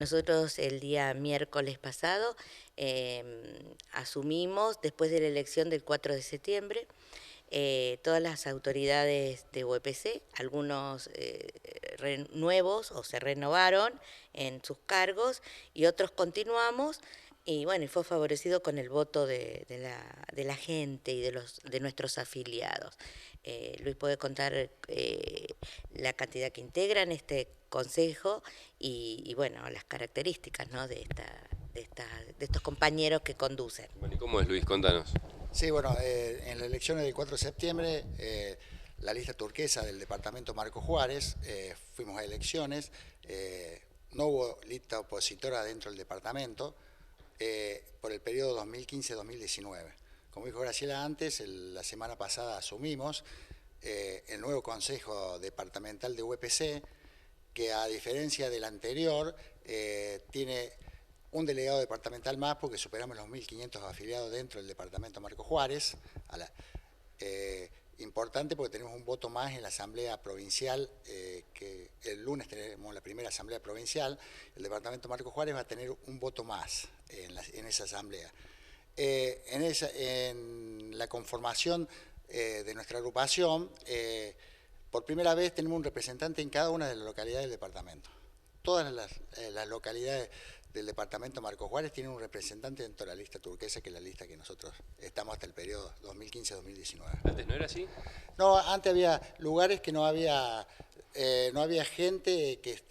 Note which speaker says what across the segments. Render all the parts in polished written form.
Speaker 1: Nosotros el día miércoles pasado asumimos, después de la elección del 4 de septiembre, todas las autoridades de UPC, algunos nuevos o se renovaron en sus cargos y otros continuamos. Y bueno, y fue favorecido con el voto de la gente y de nuestros afiliados. Luis puede contar la cantidad que integran este consejo y bueno, las características, ¿no?, de estos compañeros que conducen.
Speaker 2: Bueno, ¿y cómo es, Luis? Contanos.
Speaker 3: Sí, bueno, en las elecciones del 4 de septiembre, la lista turquesa del departamento Marco Juárez, fuimos a elecciones, no hubo lista opositora dentro del departamento por el periodo 2015-2019. Como dijo Graciela antes, la semana pasada asumimos el nuevo Consejo Departamental de UPC, que a diferencia del anterior, tiene un delegado departamental más porque superamos los 1.500 afiliados dentro del departamento Marco Juárez. Importante porque tenemos un voto más en la asamblea provincial, que el lunes tenemos la primera asamblea provincial. El departamento Marco Juárez va a tener un voto más en esa asamblea. En la conformación de nuestra agrupación, por primera vez tenemos un representante en cada una de las localidades del departamento. Todas las localidades del departamento Marco Juárez tienen un representante dentro de la lista turquesa, que es la lista que nosotros estamos hasta el periodo 2015-2019.
Speaker 2: ¿Antes no era así?
Speaker 3: No, antes había lugares que no había gente que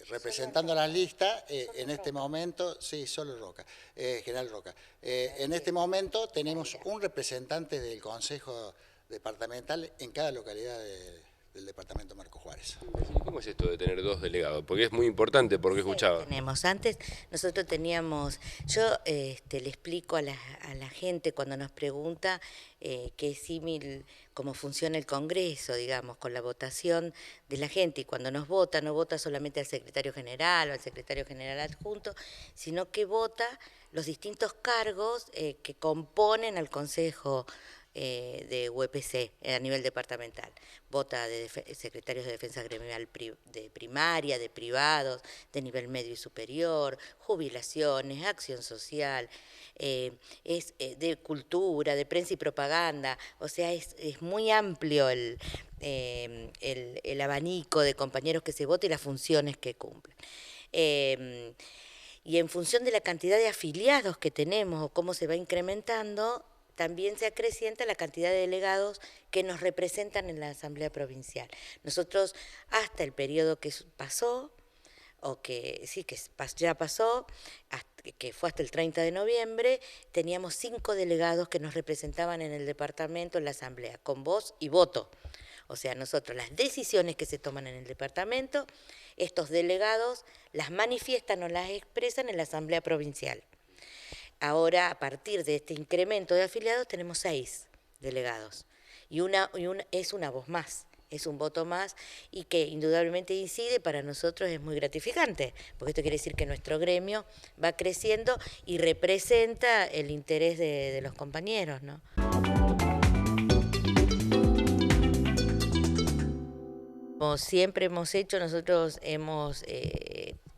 Speaker 3: representando las listas. En este momento, sí, solo Roca, General Roca. En este momento tenemos un representante del Consejo Departamental en cada localidad del departamento Marco Juárez.
Speaker 2: ¿Y cómo es esto de tener dos delegados? Porque es muy importante, porque escuchaba.
Speaker 1: Tenemos, antes nosotros teníamos, yo le explico a la gente cuando nos pregunta que es símil cómo funciona el Congreso, digamos, con la votación de la gente, y cuando nos vota, no vota solamente al secretario general o al secretario general adjunto, sino que vota los distintos cargos que componen al Consejo de UPC a nivel departamental. Vota de secretarios de defensa gremial de primaria, de privados, de nivel medio y superior, jubilaciones, acción social, de cultura, de prensa y propaganda. O sea, es muy amplio el abanico de compañeros que se vota y las funciones que cumplen. Y en función de la cantidad de afiliados que tenemos o cómo se va incrementando, también se acrecienta la cantidad de delegados que nos representan en la Asamblea Provincial. Nosotros, hasta el periodo que pasó, o que sí, que ya pasó, que fue hasta el 30 de noviembre, teníamos 5 delegados que nos representaban en el departamento, en la Asamblea, con voz y voto. O sea, nosotros las decisiones que se toman en el departamento, estos delegados las manifiestan o las expresan en la Asamblea Provincial. Ahora, a partir de este incremento de afiliados, tenemos 6 delegados. Y es una voz más, es un voto más, y que indudablemente incide, para nosotros es muy gratificante, porque esto quiere decir que nuestro gremio va creciendo y representa el interés de los compañeros, ¿no? Como siempre hemos hecho, nosotros hemos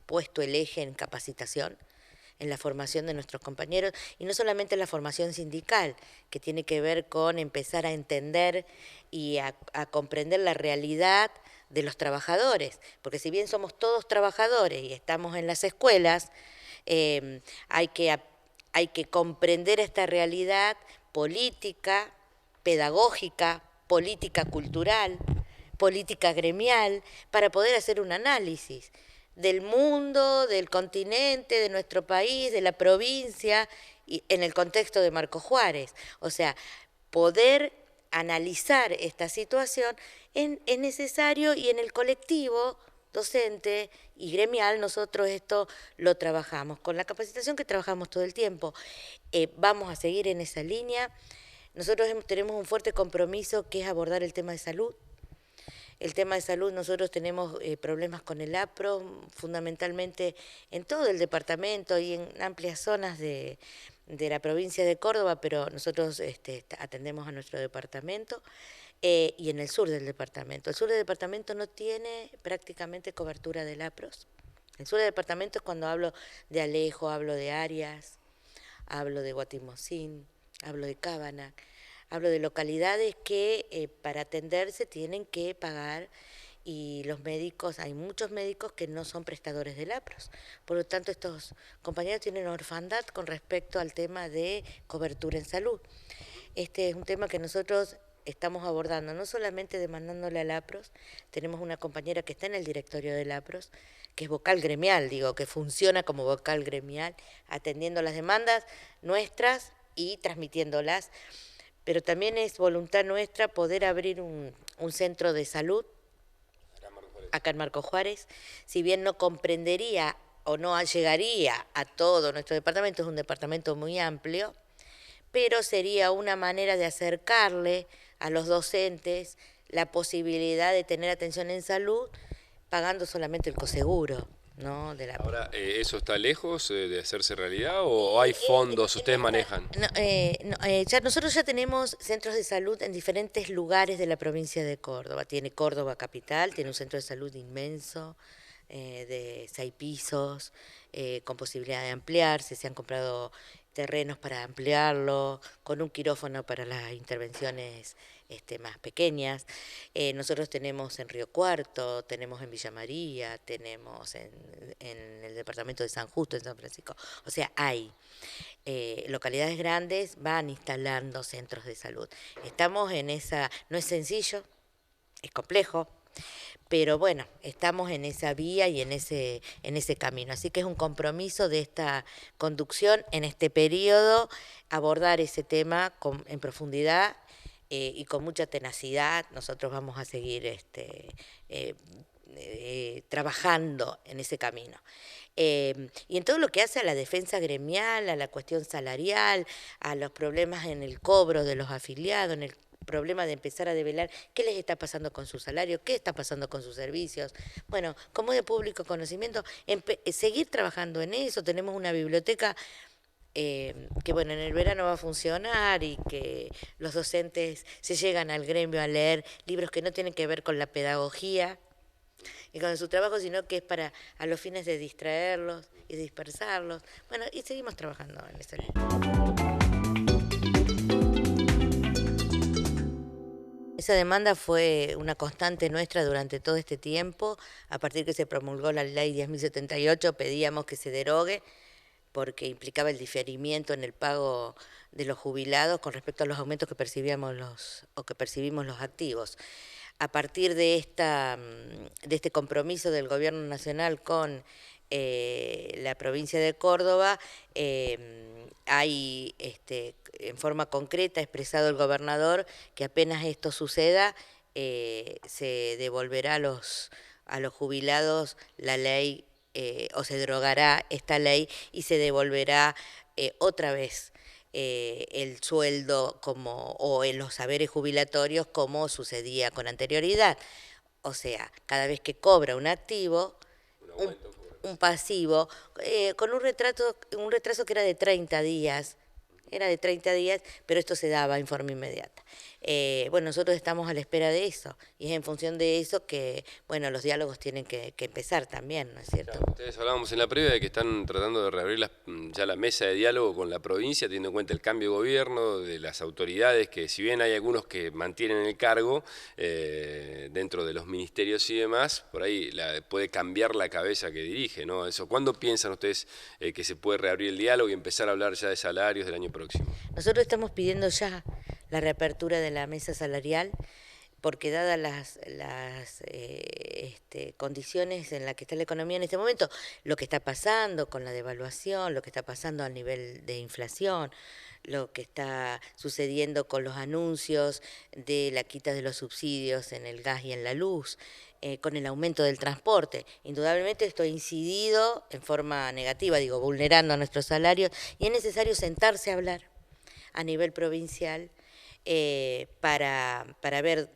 Speaker 1: puesto el eje en capacitación, en la formación de nuestros compañeros, y no solamente la formación sindical, que tiene que ver con empezar a entender y a comprender la realidad de los trabajadores, porque si bien somos todos trabajadores y estamos en las escuelas, hay que comprender esta realidad política, pedagógica, política cultural, política gremial, para poder hacer un análisis del mundo, del continente, de nuestro país, de la provincia, y en el contexto de Marco Juárez. O sea, poder analizar esta situación es necesario, y en el colectivo docente y gremial nosotros esto lo trabajamos. Con la capacitación que trabajamos todo el tiempo, vamos a seguir en esa línea. Nosotros tenemos un fuerte compromiso que es abordar el tema de salud. El tema de salud, nosotros tenemos problemas con el APRO, fundamentalmente en todo el departamento y en amplias zonas de la provincia de Córdoba, pero nosotros atendemos a nuestro departamento, y en el sur del departamento. El sur del departamento no tiene prácticamente cobertura del APROS. El sur del departamento es cuando hablo de Alejo, hablo de Arias, hablo de Guatimozín, hablo de Cábana, hablo de localidades que para atenderse tienen que pagar y los médicos, hay muchos médicos que no son prestadores de LAPROS. Por lo tanto, estos compañeros tienen orfandad con respecto al tema de cobertura en salud. Este es un tema que nosotros estamos abordando, no solamente demandándole a LAPROS, tenemos una compañera que está en el directorio de LAPROS, que es vocal gremial, digo, que funciona como vocal gremial, atendiendo las demandas nuestras y transmitiéndolas, pero también es voluntad nuestra poder abrir un centro de salud acá en Marcos Juárez, si bien no comprendería o no llegaría a todo nuestro departamento, es un departamento muy amplio, pero sería una manera de acercarle a los docentes la posibilidad de tener atención en salud pagando solamente el coseguro, ¿no?
Speaker 2: Ahora, ¿eso está lejos de hacerse realidad o hay fondos, ustedes manejan?
Speaker 1: Nosotros ya tenemos centros de salud en diferentes lugares de la provincia de Córdoba. Tiene Córdoba capital, tiene un centro de salud inmenso, de 6 pisos, con posibilidad de ampliarse. Se han comprado terrenos para ampliarlo, con un quirófano para las intervenciones más pequeñas. Nosotros tenemos en Río Cuarto, tenemos en Villa María, tenemos en el departamento de San Justo, en San Francisco. O sea, hay localidades grandes, van instalando centros de salud. Estamos en esa, no es sencillo, es complejo, pero bueno, estamos en esa vía y en ese camino. Así que es un compromiso de esta conducción en este periodo, abordar ese tema en profundidad y con mucha tenacidad. Nosotros vamos a seguir trabajando en ese camino. Y en todo lo que hace a la defensa gremial, a la cuestión salarial, a los problemas en el cobro de los afiliados, en el problema de empezar a develar qué les está pasando con su salario, qué está pasando con sus servicios. Bueno, como de público conocimiento, seguir trabajando en eso. Tenemos una biblioteca que bueno, en el verano va a funcionar y que los docentes se llegan al gremio a leer libros que no tienen que ver con la pedagogía y con su trabajo, sino que es para a los fines de distraerlos y dispersarlos. Bueno, y seguimos trabajando en ese. Esa demanda fue una constante nuestra durante todo este tiempo. A partir que se promulgó la ley 10.078 pedíamos que se derogue porque implicaba el diferimiento en el pago de los jubilados con respecto a los aumentos que percibimos los activos. A partir de este compromiso del Gobierno Nacional con la provincia de Córdoba, hay en forma concreta expresado el gobernador que apenas esto suceda, se devolverá a los jubilados la ley, o se derogará esta ley y se devolverá otra vez el sueldo o en los saberes jubilatorios como sucedía con anterioridad. O sea, cada vez que cobra un activo, un pasivo, con un retraso que era de 30 días, pero esto se daba en forma inmediata. Bueno, nosotros estamos a la espera de eso, y es en función de eso que, bueno, los diálogos tienen que empezar también, ¿no es cierto?
Speaker 2: Claro, ustedes hablábamos en la previa de que están tratando de reabrir ya la mesa de diálogo con la provincia, teniendo en cuenta el cambio de gobierno, de las autoridades, que si bien hay algunos que mantienen el cargo dentro de los ministerios y demás, por ahí puede cambiar la cabeza que dirige, ¿no? Eso, ¿cuándo piensan ustedes que se puede reabrir el diálogo y empezar a hablar ya de salarios del año próximo?
Speaker 1: Nosotros estamos pidiendo ya la reapertura de la mesa salarial, porque dadas las condiciones en las que está la economía en este momento, lo que está pasando con la devaluación, lo que está pasando a nivel de inflación, lo que está sucediendo con los anuncios de la quita de los subsidios en el gas y en la luz, con el aumento del transporte. Indudablemente esto ha incidido en forma negativa, vulnerando nuestros salarios, y es necesario sentarse a hablar a nivel provincial para ver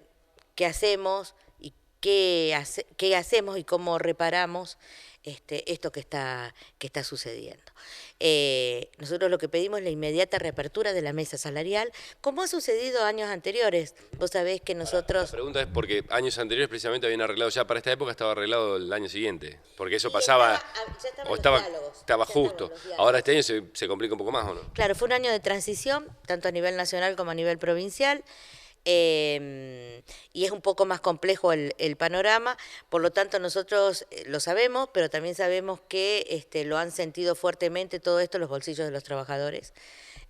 Speaker 1: qué hacemos y qué hacemos y cómo reparamos esto que está sucediendo. Nosotros lo que pedimos es la inmediata reapertura de la mesa salarial, como ha sucedido años anteriores. Vos sabés que nosotros...
Speaker 2: La pregunta es porque años anteriores precisamente habían arreglado, ya para esta época estaba arreglado el año siguiente, porque eso pasaba, estaba justo. Ahora este año se complica un poco más, ¿o no?
Speaker 1: Claro, fue un año de transición, tanto a nivel nacional como a nivel provincial. Y es un poco más complejo el panorama, por lo tanto nosotros lo sabemos, pero también sabemos que lo han sentido fuertemente todo esto los bolsillos de los trabajadores.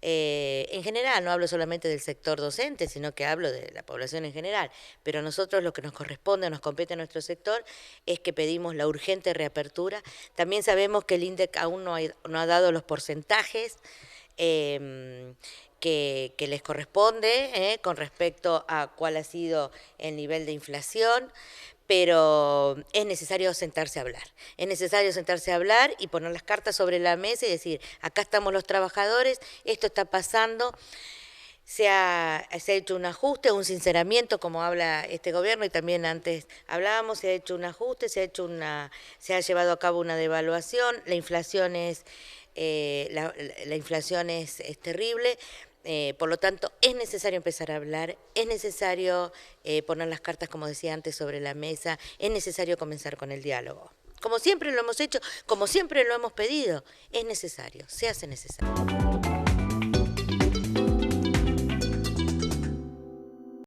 Speaker 1: En general, no hablo solamente del sector docente, sino que hablo de la población en general, pero a nosotros lo que nos corresponde, nos compete a nuestro sector, es que pedimos la urgente reapertura. También sabemos que el INDEC aún no ha dado los porcentajes que les corresponde con respecto a cuál ha sido el nivel de inflación, pero es necesario sentarse a hablar. Es necesario sentarse a hablar y poner las cartas sobre la mesa y decir, acá estamos los trabajadores, esto está pasando. Se ha hecho un ajuste, un sinceramiento, como habla este gobierno, y también antes hablábamos, se ha hecho un ajuste, se ha llevado a cabo una devaluación, la inflación es terrible. Por lo tanto, es necesario empezar a hablar, es necesario poner las cartas, como decía antes, sobre la mesa, es necesario comenzar con el diálogo. Como siempre lo hemos hecho, como siempre lo hemos pedido, es necesario, se hace necesario.